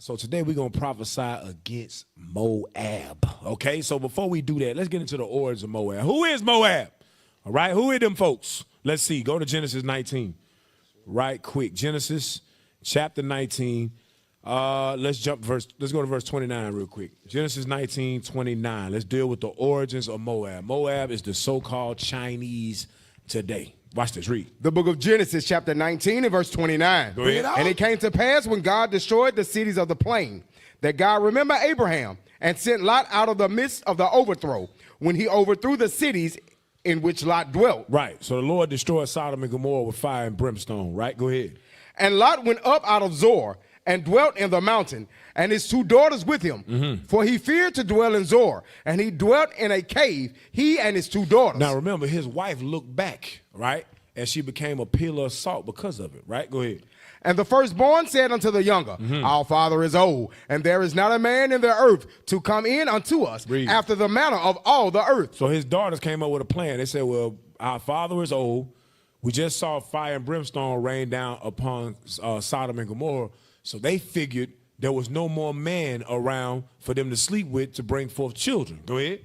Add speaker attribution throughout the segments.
Speaker 1: So today we're going to prophesy against Moab. Okay, so before we do that, let's get into the origins of Moab. Who is Moab? All right, who are them folks? Let's see. Go to Genesis 19 right quick. Genesis chapter 19. Let's go to verse 29 real quick. Genesis 19:29. Let's deal with the origins of Moab. Moab is the so-called Chinese today. Watch this, read.
Speaker 2: The book of Genesis, chapter 19 and verse 29.
Speaker 1: Go ahead.
Speaker 2: And it came to pass when God destroyed the cities of the plain, that God remembered Abraham and sent Lot out of the midst of the overthrow, when he overthrew the cities in which Lot dwelt.
Speaker 1: Right. So the Lord destroyed Sodom and Gomorrah with fire and brimstone. Right? Go ahead.
Speaker 2: And Lot went up out of Zoar and dwelt in the mountain, and his two daughters with him. For he feared to dwell in Zoar, and he dwelt in a cave, he and his two daughters.
Speaker 1: Now remember, his wife looked back, right? And she became a pillar of salt because of it, right? Go ahead.
Speaker 2: And the firstborn said unto the younger, Our father is old, and there is not a man in the earth to come in unto us after the manner of all the earth.
Speaker 1: So his daughters came up with a plan. They said, well, our father is old. We just saw fire and brimstone rain down upon Sodom and Gomorrah. So they figured there was no more man around for them to sleep with to bring forth children. Go ahead.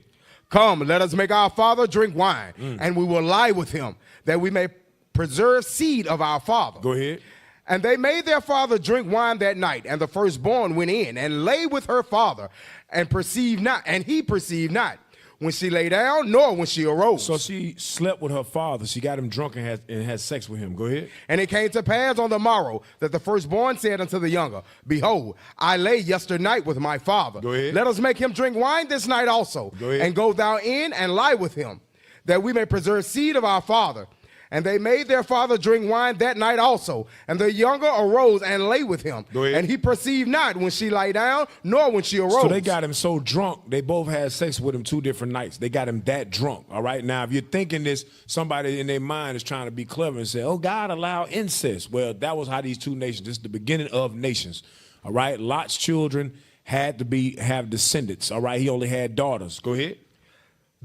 Speaker 2: Come, let us make our father drink wine, and we will lie with him, that we may preserve seed of our father.
Speaker 1: Go ahead.
Speaker 2: And they made their father drink wine that night, and the firstborn went in and lay with her father, and he perceived not when she lay down, nor when she arose.
Speaker 1: So she slept with her father. She got him drunk and had sex with him. Go ahead.
Speaker 2: And it came to pass on the morrow that the firstborn said unto the younger, Behold, I lay yesternight with my father.
Speaker 1: Go ahead.
Speaker 2: Let us make him drink wine this night also.
Speaker 1: Go ahead.
Speaker 2: And go thou in and lie with him, that we may preserve seed of our father. And they made their father drink wine that night also. And the younger arose and lay with him.
Speaker 1: Go ahead.
Speaker 2: And he perceived not when she lay down, nor when she arose.
Speaker 1: So they got him so drunk, they both had sex with him 2 different nights. They got him that drunk, all right? Now, if you're thinking this, somebody in their mind is trying to be clever and say, oh, God allowed incest. Well, that was how these 2 nations, this is the beginning of nations, all right? Lot's children had to have descendants, all right? He only had daughters. Go ahead.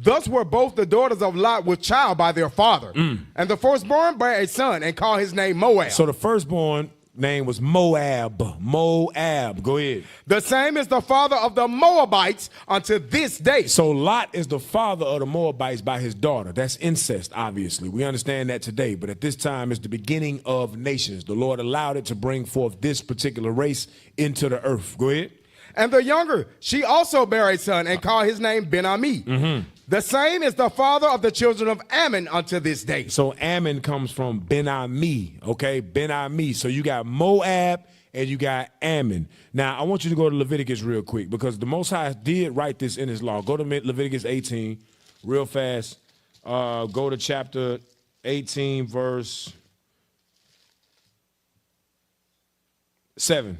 Speaker 2: Thus were both the daughters of Lot with child by their father. And the firstborn bare a son and called his name Moab.
Speaker 1: So the firstborn name was Moab. Moab. Go ahead.
Speaker 2: The same is the father of the Moabites unto this day.
Speaker 1: So Lot is the father of the Moabites by his daughter. That's incest, obviously. We understand that today. But at this time, it's the beginning of nations. The Lord allowed it to bring forth this particular race into the earth. Go ahead.
Speaker 2: And the younger, she also bare a son and called his name Ben-Ami. The same is the father of the children of Ammon unto this day.
Speaker 1: So Ammon comes from Ben-Ami, okay? Ben-Ami. So you got Moab and you got Ammon. Now, I want you to go to Leviticus real quick because the Most High did write this in his law. Go to Leviticus 18 real fast. Go to chapter 18, verse 7.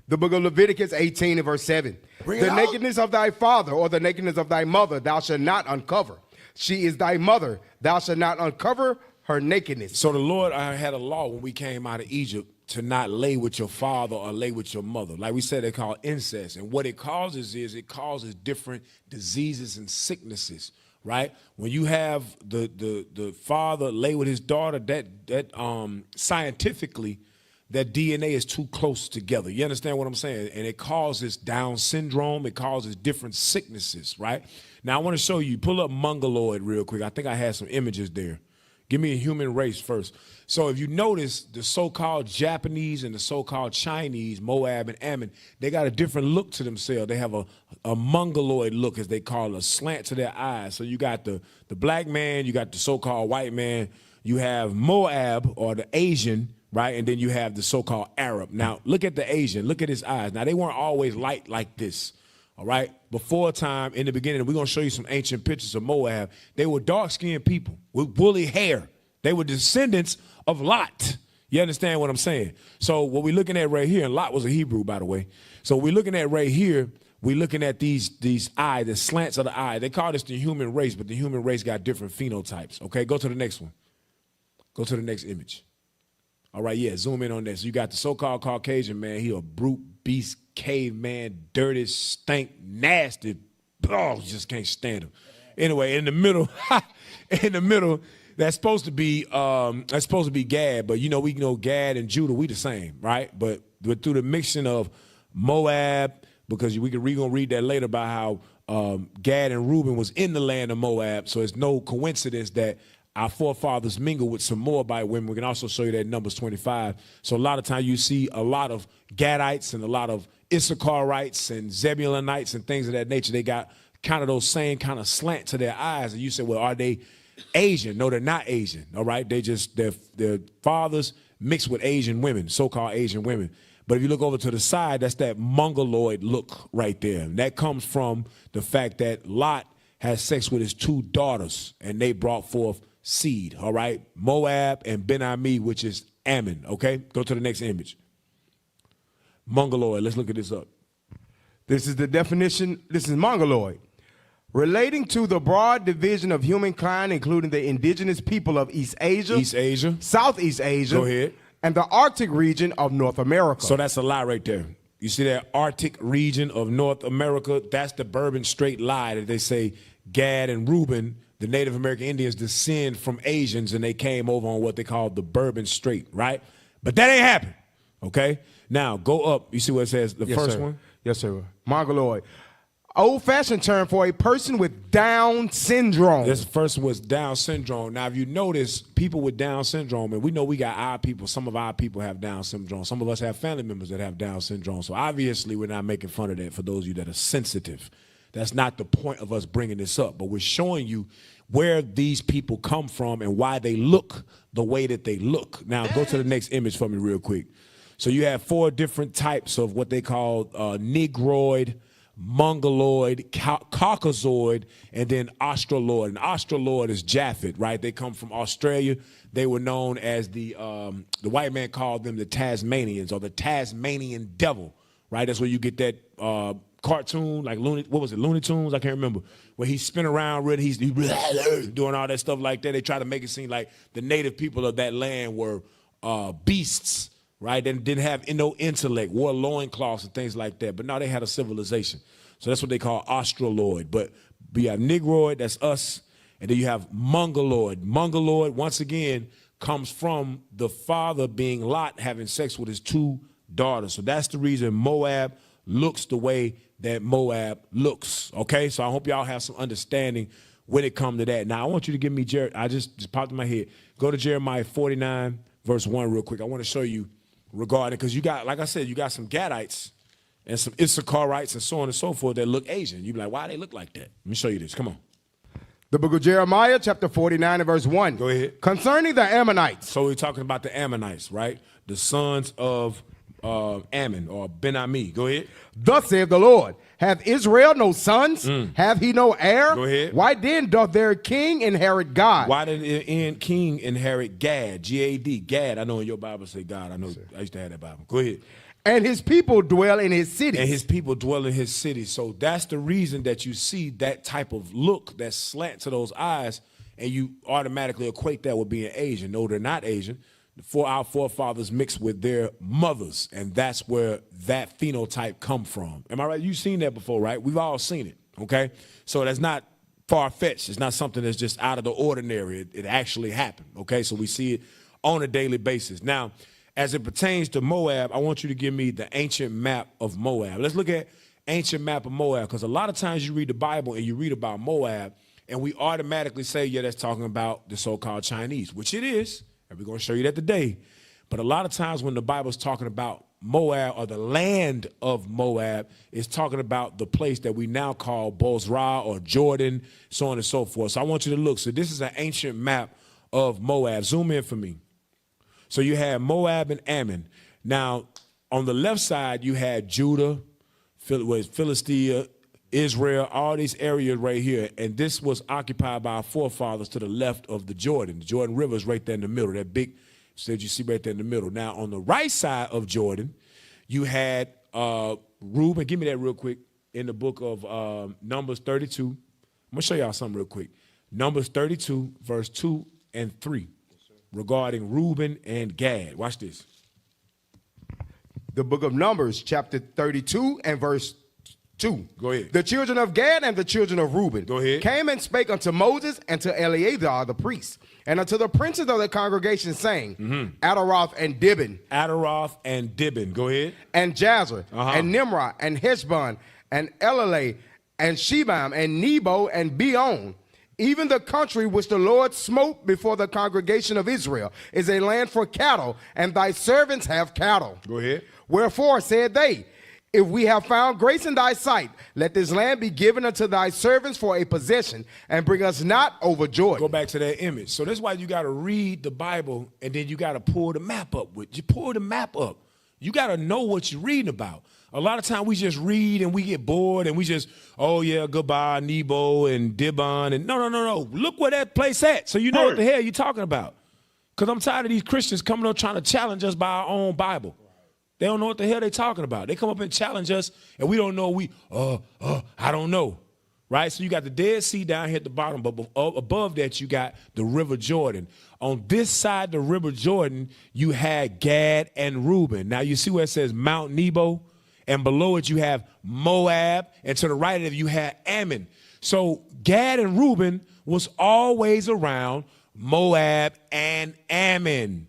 Speaker 2: The book of Leviticus 18 and verse 7. The nakedness of thy father or the nakedness of thy mother thou shalt not uncover. She is thy mother. Thou shalt not uncover her nakedness.
Speaker 1: So the Lord had a law when we came out of Egypt to not lay with your father or lay with your mother. Like we said, they call it incest. And what it causes is it causes different diseases and sicknesses, right? When you have the father lay with his daughter, that scientifically, that DNA is too close together. You understand what I'm saying? And it causes Down syndrome. It causes different sicknesses, right? Now, I want to show you. Pull up Mongoloid real quick. I think I had some images there. Give me a human race first. So if you notice, the so-called Japanese and the so-called Chinese, Moab and Ammon, they got a different look to themselves. They have a Mongoloid look, as they call it, a slant to their eyes. So you got the black man. You got the so-called white man. You have Moab, or the Asian, right? And then you have the so-called Arab. Now, look at the Asian. Look at his eyes. Now, they weren't always light like this, all right? Before time, in the beginning, we're going to show you some ancient pictures of Moab. They were dark-skinned people with woolly hair. They were descendants of Lot. You understand what I'm saying? So what we're looking at right here, and Lot was a Hebrew, by the way. So we're looking at right here, we're looking at these eyes, the slants of the eye. They call this the human race, but the human race got different phenotypes, okay? Go to the next one. Go to the next image. All right, yeah, zoom in on this. You got the so-called Caucasian man. He a brute, beast, caveman, dirty, stink, nasty. Oh, just can't stand him. Anyway, in the middle, that's supposed to be Gad. But we know Gad and Judah, we the same, right? But through the mixing of Moab, because we're going to read that later about how Gad and Reuben was in the land of Moab. So it's no coincidence that our forefathers mingled with some Moabite women. We can also show you that in Numbers 25. So a lot of times you see a lot of Gadites and a lot of Issacharites and Zebulunites and things of that nature. They got kind of those same kind of slant to their eyes. And you say, well, are they Asian? No, they're not Asian, all right? They just, their fathers mixed with Asian women, so-called Asian women. But if you look over to the side, that's that mongoloid look right there. And that comes from the fact that Lot had sex with his two daughters, and they brought forth seed, all right? Moab and Ben-Ami, which is Ammon, okay? Go to the next image. Mongoloid, let's look at this up.
Speaker 2: This is the definition. This is mongoloid. Relating to the broad division of humankind, including the indigenous people of East Asia, Southeast Asia,
Speaker 1: go ahead,
Speaker 2: and the Arctic region of North America.
Speaker 1: So that's a lie right there. You see that Arctic region of North America? That's the Bourbon Strait lie that they say Gad and Reuben, the Native American Indians, descend from Asians, and they came over on what they call the Bourbon Strait, right? But that ain't happened, okay? Now, go up. You see what it says, the first one?
Speaker 2: Yes, sir. Mongoloid. Old-fashioned term for a person with Down syndrome.
Speaker 1: This first was Down syndrome. Now, if you notice, people with Down syndrome, and we know we got our people, some of our people have Down syndrome. Some of us have family members that have Down syndrome. So obviously, we're not making fun of that for those of you that are sensitive. That's not the point of us bringing this up, but we're showing you where these people come from and why they look the way that they look. Now, go to the next image for me real quick. So you have 4 different types of what they call Negroid, Mongoloid, Caucasoid, and then Australoid. And Australoid is Japhet, right? They come from Australia. They were known as the white man called them the Tasmanians or the Tasmanian devil, right? That's where you get that cartoon, like Looney Tunes? I can't remember. Where he's spinning around, really, he's doing all that stuff like that. They try to make it seem like the native people of that land were beasts, right? They didn't have no intellect, wore loincloths and things like that. But now they had a civilization. So that's what they call Australoid. But you have Negroid, that's us. And then you have Mongoloid. Mongoloid, once again, comes from the father being Lot having sex with his 2 daughters. So that's the reason Moab looks the way that Moab looks, okay? So I hope y'all have some understanding when it comes to that. Now, I want you to give me, I just popped in my head. Go to Jeremiah 49, verse 1 real quick. I want to show you regarding, because you got, like I said, you got some Gadites and some Issacharites and so on and so forth that look Asian. You be like, why they look like that? Let me show you this. Come on.
Speaker 2: The book of Jeremiah, chapter 49 and verse 1.
Speaker 1: Go ahead.
Speaker 2: Concerning the Ammonites.
Speaker 1: So we're talking about the Ammonites, right? The sons of Ammon or Ben-Ami. Go ahead.
Speaker 2: Thus saith the Lord, hath Israel no sons? Have he no heir?
Speaker 1: Go ahead.
Speaker 2: Why then doth their king inherit God?
Speaker 1: Why did king inherit Gad? G-A-D, Gad. I know in your Bible say God. I know. I used to have that Bible. Go ahead.
Speaker 2: And his people dwell in his cities.
Speaker 1: And his people dwell in his cities. So that's the reason that you see that type of look, that slant to those eyes, and you automatically equate that with being Asian. No, they're not Asian. Our forefathers mixed with their mothers, and that's where that phenotype come from. Am I right? You've seen that before, right? We've all seen it, okay? So that's not far-fetched. It's not something that's just out of the ordinary. It actually happened, okay? So we see it on a daily basis. Now, as it pertains to Moab, I want you to give me the ancient map of Moab. Let's look at ancient map of Moab, because a lot of times you read the Bible and you read about Moab, and we automatically say, yeah, that's talking about the so-called Chinese, which it is. And we're going to show you that today. But a lot of times when the Bible's talking about Moab or the land of Moab, it's talking about the place that we now call Bozrah or Jordan, so on and so forth. So I want you to look. So this is an ancient map of Moab. Zoom in for me. So you have Moab and Ammon. Now, on the left side, you had Judah, Philistia, Israel, all these areas right here. And this was occupied by our forefathers to the left of the Jordan. The Jordan River is right there in the middle, that big stage you see right there in the middle. Now, on the right side of Jordan, you had Reuben. Give me that real quick. In the book of Numbers 32. I'm going to show y'all something real quick. Numbers 32, verse 2 and 3, regarding Reuben and Gad. Watch this.
Speaker 2: The book of Numbers, chapter 32 and verse 2.
Speaker 1: Go ahead.
Speaker 2: The children of Gad and the children of Reuben
Speaker 1: Go ahead.
Speaker 2: came and spake unto Moses and to Eleazar the priest, and unto the princes of the congregation, saying, Adaroth and Dibon,
Speaker 1: Adaroth and Dibon. Go ahead.
Speaker 2: and Jazer, and Nimrah, and Heshbon, and Eleleh, and Shebam, and Nebo, and Beon. Even the country which the Lord smote before the congregation of Israel is a land for cattle, and thy servants have cattle.
Speaker 1: Go ahead.
Speaker 2: Wherefore said they, if we have found grace in thy sight, let this land be given unto thy servants for a possession, and bring us not over Jordan.
Speaker 1: Go back to that image. So that's why you got to read the Bible, and then you got to pull the map up. You pull the map up. You got to know what you're reading about. A lot of time we just read and we get bored and we just, oh yeah, goodbye, Nebo and Dibon. And no. Look where that place at. So you know what the hell you're talking about. Because I'm tired of these Christians coming up trying to challenge us by our own Bible. They don't know what the hell they're talking about. They come up and challenge us, and we don't know. I don't know, right? So you got the Dead Sea down here at the bottom, but above that you got the River Jordan. On this side, the River Jordan, you had Gad and Reuben. Now you see where it says Mount Nebo, and below it you have Moab, and to the right of it you had Ammon. So Gad and Reuben was always around Moab and Ammon.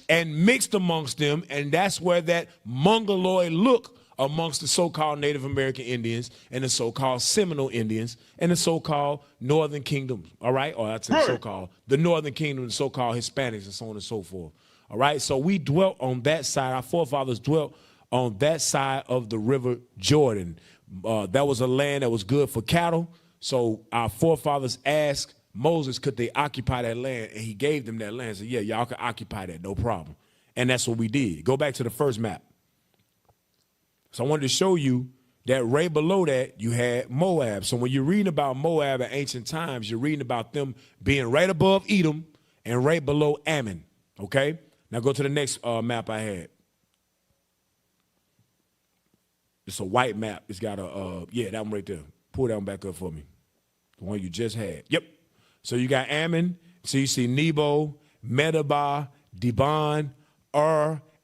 Speaker 1: And mixed amongst them, and that's where that mongoloid look amongst the so-called Native American Indians and the so-called Seminole Indians and the so-called Northern Kingdom, all right? Or I'd say so-called, the Northern Kingdom, the so-called Hispanics and so on and so forth, all right? So we dwelt on that side. Our forefathers dwelt on that side of the River Jordan. That was a land that was good for cattle, so our forefathers asked Moses, could they occupy that land? And he gave them that land. So yeah, y'all can occupy that, no problem. And that's what we did. Go back to the first map. So I wanted to show you that right below that, you had Moab. So when you're reading about Moab in ancient times, you're reading about them being right above Edom and right below Ammon, okay? Now go to the next map I had. It's a white map. It's got a, that one right there. Pull that one back up for me. The one you just had. Yep. So you got Ammon, so you see Nebo, Medeba, Dibon,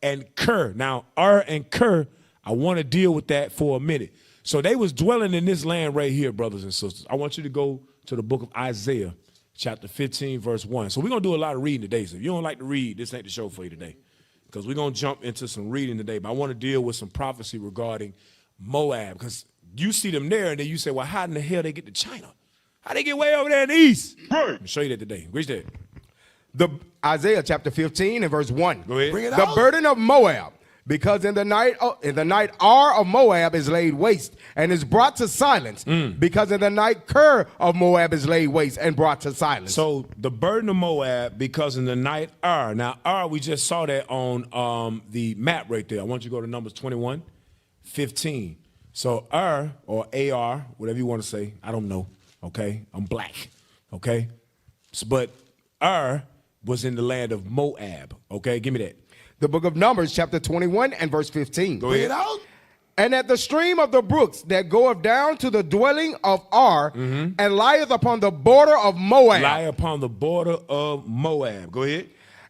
Speaker 1: and Ker. Now, and Ker, I want to deal with that for a minute. So they was dwelling in this land right here, brothers and sisters. I want you to go to the book of Isaiah, chapter 15, verse 1. So we're going to do a lot of reading today. So if you don't like to read, this ain't the show for you today. Because we're going to jump into some reading today. But I want to deal with some prophecy regarding Moab. Because you see them there, and then you say, well, how in the hell they get to China? How they get way over there in the east? I'll show you that today. Reach that.
Speaker 2: The Isaiah chapter 15 and verse 1.
Speaker 1: Go ahead.
Speaker 3: Bring it
Speaker 2: The
Speaker 3: out.
Speaker 2: burden of Moab, because in the night Ar of Moab is laid waste and is brought to silence. Because in the night Ker of Moab is laid waste and brought to silence.
Speaker 1: So the burden of Moab, because in the night Ar. Now Ar, we just saw that on the map right there. I want you to go to Numbers 21, 15. So Ar, or AR, whatever you want to say, I don't know. Okay, I'm black, okay? But Ur was in the land of Moab, okay? Give me that.
Speaker 2: The book of Numbers, chapter 21 and verse 15.
Speaker 1: Go
Speaker 3: Bring
Speaker 1: ahead.
Speaker 3: it out.
Speaker 2: And at the stream of the brooks that goeth down to the dwelling of Ar, and lieth upon the border of Moab.
Speaker 1: Lie upon the border of Moab. Go ahead.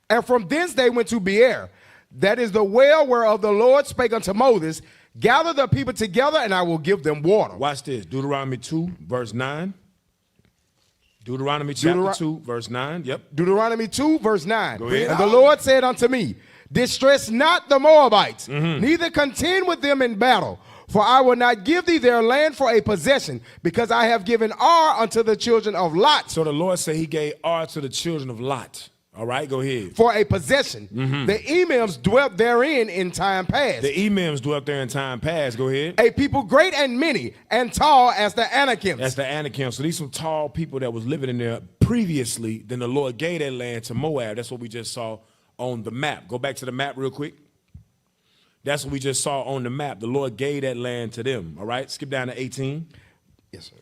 Speaker 2: And from thence they went to Beer. That is the well whereof the Lord spake unto Moses, gather the people together, and I will give them water.
Speaker 1: Watch this. Deuteronomy 2, verse 9. Deuteronomy chapter 2, verse 9. Yep.
Speaker 2: Deuteronomy 2, verse 9.
Speaker 1: Go ahead.
Speaker 2: And the Lord said unto me, distress not the Moabites, neither contend with them in battle. For I will not give thee their land for a possession, because I have given Ar unto the children of Lot
Speaker 1: So the Lord said he gave Ar to the children of Lot. All right, go ahead.
Speaker 2: for a possession. The Emims dwelt therein in time past.
Speaker 1: The Emims dwelt there in time past. Go ahead.
Speaker 2: A people great and many and tall as the Anakims.
Speaker 1: That's the Anakim. So these some tall people that was living in there previously. Then the Lord gave that land to Moab. That's what we just saw on the map. Go back to the map real quick. That's what we just saw on the map. The Lord gave that land to them. All right, skip down to 18.
Speaker 2: Yes, sir.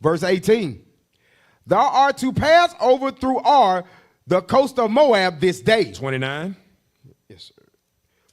Speaker 2: Verse 18. Thou art to pass over through Ar, the coast of Moab, this day.
Speaker 1: 29.
Speaker 2: Yes, sir.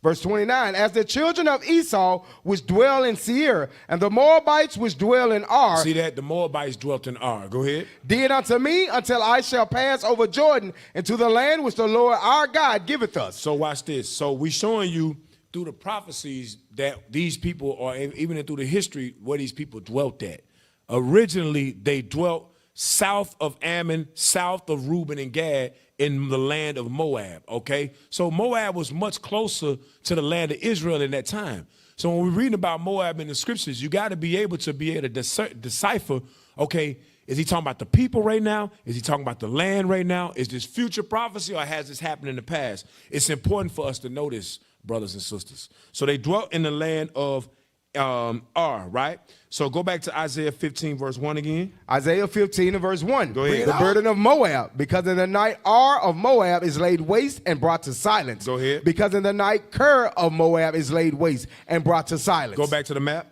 Speaker 2: Verse 29. As the children of Esau which dwell in Seir, and the Moabites which dwell in Ar,
Speaker 1: See that? The Moabites dwelt in Ar. Go ahead.
Speaker 2: did unto me, until I shall pass over Jordan into the land which the Lord our God giveth us.
Speaker 1: So watch this. So we showing you through the prophecies that these people, or even through the history where these people dwelt at. Originally, they dwelt south of Ammon, south of Reuben and Gad, in the land of Moab, okay? So Moab was much closer to the land of Israel in that time. So when we're reading about Moab in the scriptures, you got to be able to decipher, okay, is he talking about the people right now? Is he talking about the land right now? Is this future prophecy, or has this happened in the past? It's important for us to know this, brothers and sisters. So they dwelt in the land of right? So go back to Isaiah 15, verse 1 again.
Speaker 2: Isaiah 15 and verse 1.
Speaker 1: Go ahead.
Speaker 2: The burden of Moab, because in the night of Moab is laid waste and brought to silence.
Speaker 1: Go ahead.
Speaker 2: Because in the night of Moab is laid waste and brought to silence.
Speaker 1: Go back to the map.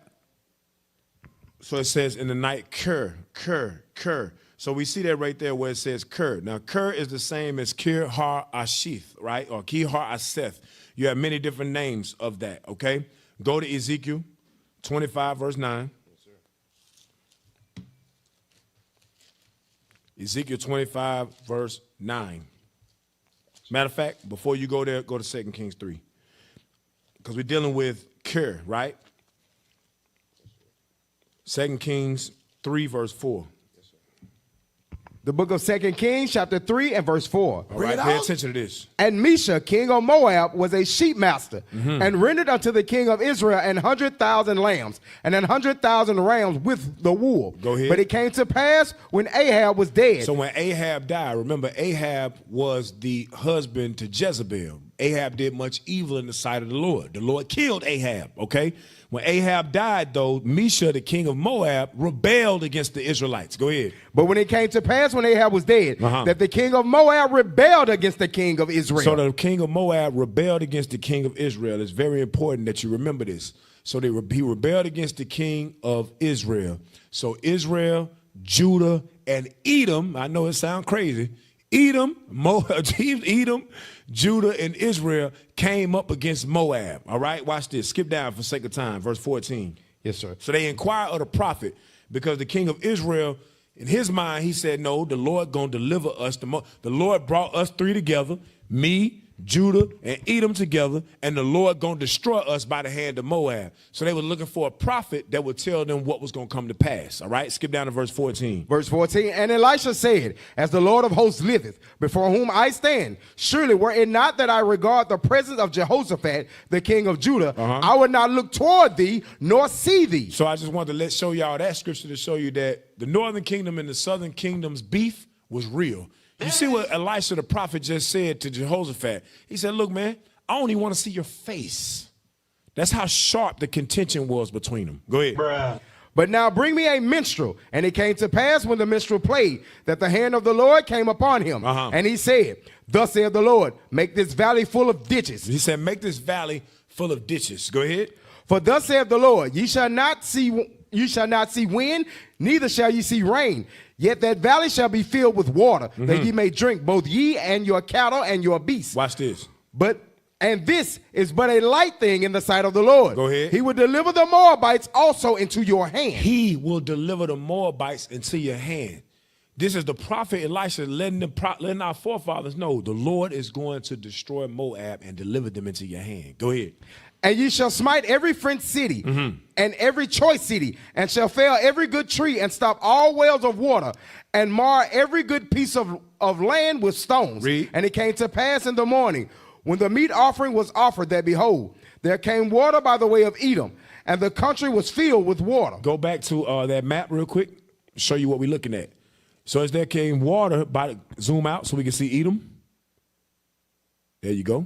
Speaker 1: So it says in the night, So we see that right there where it says Ker. Now, Ker is the same as Kir Har Ashith, right? Or Kir Har Aseth. You have many different names of that, okay? Go to Ezekiel 25, verse 9. Yes, sir. Ezekiel 25, verse 9. Matter of fact, before you go there, go to 2 Kings 3. Because we're dealing with Ker, right? 2 Kings 3, verse 4.
Speaker 2: The book of 2 Kings, chapter 3 and verse 4.
Speaker 1: All right, pay attention to this.
Speaker 2: And Mesha, king of Moab, was a sheep master, and rendered unto the king of Israel 100,000 lambs, and 100,000 rams with the wool.
Speaker 1: Go ahead.
Speaker 2: But it came to pass when Ahab was dead.
Speaker 1: So when Ahab died, remember, Ahab was the husband to Jezebel. Ahab did much evil in the sight of the Lord. The Lord killed Ahab, okay? When Ahab died, though, Mesha, the king of Moab, rebelled against the Israelites. Go ahead.
Speaker 2: But when it came to pass when Ahab was dead, that the king of Moab rebelled against the king of Israel.
Speaker 1: So the king of Moab rebelled against the king of Israel. It's very important that you remember this. So he rebelled against the king of Israel. So Israel, Judah, and Edom, I know it sounds crazy, Edom, Judah, and Israel came up against Moab. All right, watch this. Skip down for sake of time. Verse 14.
Speaker 2: Yes, sir.
Speaker 1: So they inquired of the prophet, because the king of Israel, in his mind, he said, no, the Lord going to deliver us. The Lord brought us three together, me, Judah, and Edom together, and the Lord going to destroy us by the hand of Moab. So they were looking for a prophet that would tell them what was going to come to pass. All right, skip down to verse 14.
Speaker 2: Verse 14, and Elisha said, as the Lord of hosts liveth, before whom I stand, surely were it not that I regard the presence of Jehoshaphat, the king of Judah, I would not look toward thee, nor see thee.
Speaker 1: So I just wanted to show y'all that scripture to show you that the northern kingdom and the southern kingdom's beef was real. You see what Elisha the prophet just said to Jehoshaphat? He said, look, man, I only want to see your face. That's how sharp the contention was between them. Go ahead.
Speaker 3: Bruh.
Speaker 2: But now bring me a minstrel. And it came to pass when the minstrel played that the hand of the Lord came upon him. And he said, thus saith the Lord, make this valley full of ditches.
Speaker 1: He said, make this valley full of ditches. Go ahead.
Speaker 2: For thus saith the Lord, ye shall not see wind, neither shall ye see rain. Yet that valley shall be filled with water, that ye may drink, both ye and your cattle and your beasts.
Speaker 1: Watch this.
Speaker 2: And this is but a light thing in the sight of the Lord.
Speaker 1: Go ahead.
Speaker 2: He will deliver the Moabites also into your hand.
Speaker 1: He will deliver the Moabites into your hand. This is the prophet Elisha letting our forefathers know the Lord is going to destroy Moab and deliver them into your hand. Go ahead.
Speaker 2: And ye shall smite every fenced city and every choice city, and shall fell every good tree, and stop all wells of water, and mar every good piece of land with stones.
Speaker 1: Read.
Speaker 2: And it came to pass in the morning, when the meat offering was offered, that behold, there came water by the way of Edom, and the country was filled with water.
Speaker 1: Go back to that map real quick, show you what we're looking at. So as there came water, zoom out so we can see Edom. There you go.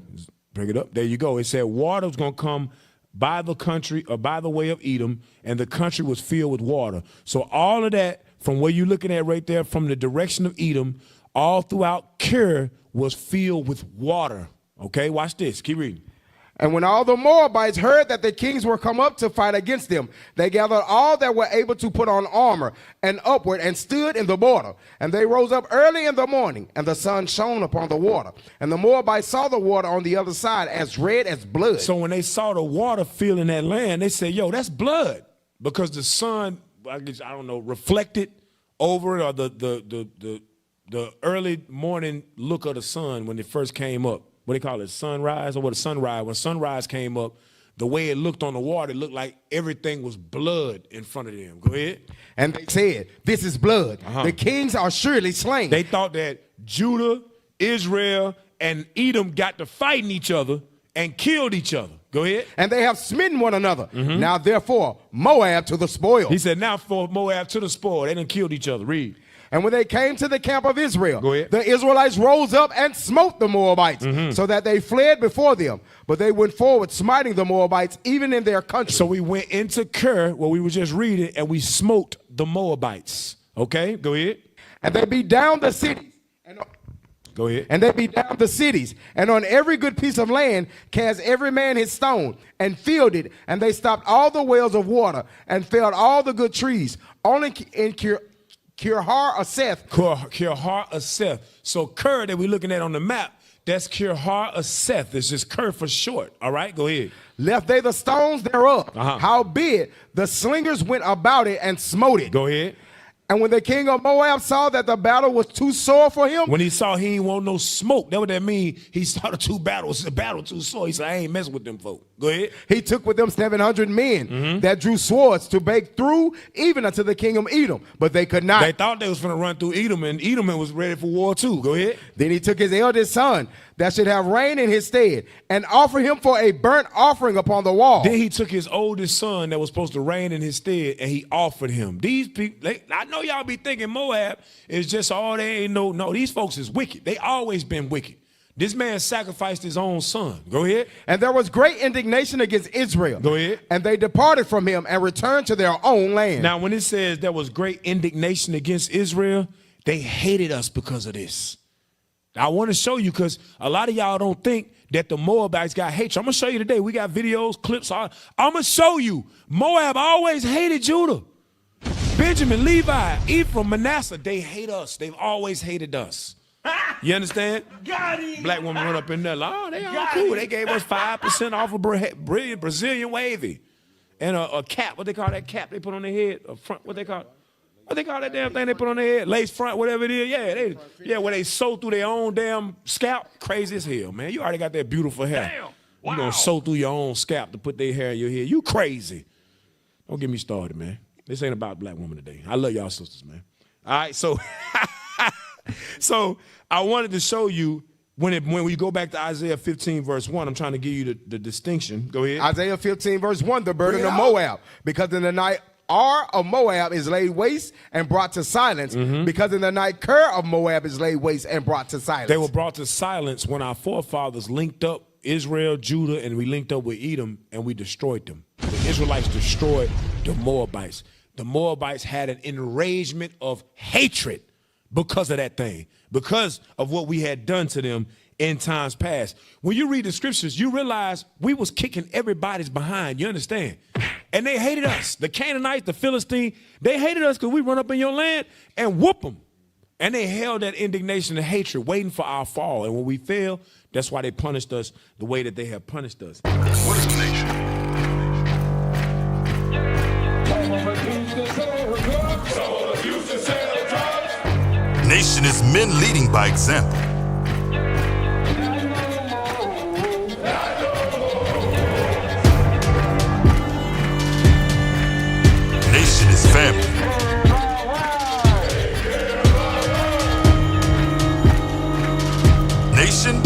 Speaker 1: Bring it up. There you go. It said water was going to come by the country, or by the way of Edom, and the country was filled with water. So all of that, from where you're looking at right there, from the direction of Edom, all throughout Kir was filled with water. Okay, watch this. Keep reading.
Speaker 2: And when all the Moabites heard that the kings were come up to fight against them, they gathered all that were able to put on armor and upward, and stood in the border. And they rose up early in the morning, and the sun shone upon the water. And the Moabites saw the water on the other side as red as blood.
Speaker 1: So when they saw the water filling that land, they said, yo, that's blood. Because the sun, I don't know, reflected over it, or the early morning look of the sun when it first came up what they call it, sunrise, or what a sunrise. When sunrise came up, the way it looked on the water, it looked like everything was blood in front of them. Go ahead.
Speaker 2: And they said, this is blood. The kings are surely slain.
Speaker 1: They thought that Judah, Israel, and Edom got to fighting each other and killed each other. Go ahead.
Speaker 2: And they have smitten one another. Now, therefore, Moab to the spoil.
Speaker 1: He said, now for Moab to the spoil. They done killed each other. Read.
Speaker 2: And when they came to the camp of Israel,
Speaker 1: Go ahead.
Speaker 2: the Israelites rose up and smote the Moabites, so that they fled before them. But they went forward, smiting the Moabites, even in their country.
Speaker 1: So we went into Ker, where we were just reading, and we smote the Moabites. Okay, go ahead.
Speaker 2: And they beat down the cities.
Speaker 1: Go ahead.
Speaker 2: And they beat down the cities, and on every good piece of land cast every man his stone, and filled it, and they stopped all the wells of water, and felled all the good trees. Only in Kir-har-aseth.
Speaker 1: Kir-har-aseth. So Ker that we're looking at on the map, that's Kir-har-aseth. It's just Ker for short. All right, go ahead.
Speaker 2: Left they the stones thereof. Howbeit the slingers went about it and smote it.
Speaker 1: Go ahead.
Speaker 2: And when the king of Moab saw that the battle was too sore for him,
Speaker 1: when he saw he ain't want no smoke, that what that mean? He saw the battle too sore. He said, I ain't messing with them folk. Go ahead.
Speaker 2: He took with them 700 men that drew swords to break through even unto the king of Edom, but they could not.
Speaker 1: They thought they was going to run through Edom, and Edom was ready for war too. Go ahead.
Speaker 2: Then he took his eldest son that should have reigned in his stead, and offered him for a burnt offering upon the wall.
Speaker 1: Then he took his oldest son that was supposed to reign in his stead, and he offered him. These people, I know y'all be thinking Moab is just all they ain't no, these folks is wicked. They always been wicked. This man sacrificed his own son. Go ahead.
Speaker 2: And there was great indignation against Israel.
Speaker 1: Go ahead.
Speaker 2: And they departed from him and returned to their own land.
Speaker 1: Now, when it says there was great indignation against Israel, they hated us because of this. I want to show you, because a lot of y'all don't think that the Moabites got hatred. I'm going to show you today. We got videos, clips. I'm going to show you. Moab always hated Judah. Benjamin, Levi, Ephraim, Manasseh, they hate us. They've always hated us. You understand? Black woman run up in there, like, oh, they all cool. They gave us 5% off a brilliant Brazilian wavy. And a cap, what they call that cap they put on their head? A front, what they call it? What they call that damn thing they put on their head? Lace front, whatever it is. Yeah, where they sew through their own damn scalp. Crazy as hell, man. You already got that beautiful hair. Damn. Wow. You gonna sew through your own scalp to put their hair in your head. You crazy. Don't get me started, man. This ain't about black women today. I love y'all sisters, man. All right, so so I wanted to show you when we go back to Isaiah 15, verse 1, I'm trying to give you the distinction. Go ahead.
Speaker 2: Isaiah 15, verse 1, the burden of Moab. Because in the night Ar of Moab is laid waste and brought to silence, because in the night Ker of Moab is laid waste and brought to silence.
Speaker 1: They were brought to silence when our forefathers linked up Israel, Judah, and we linked up with Edom, and we destroyed them. The Israelites destroyed the Moabites. The Moabites had an enragement of hatred because of that thing, because of what we had done to them in times past. When you read the scriptures, you realize we was kicking everybody's behind. You understand? And they hated us. The Canaanites, the Philistines, they hated us because we run up in your land and whoop them. And they held that indignation and hatred waiting for our fall. And when we fail, that's why they punished us the way that they have punished us.
Speaker 3: What is a nation? Nation is men leading by example. Nation is family. Nation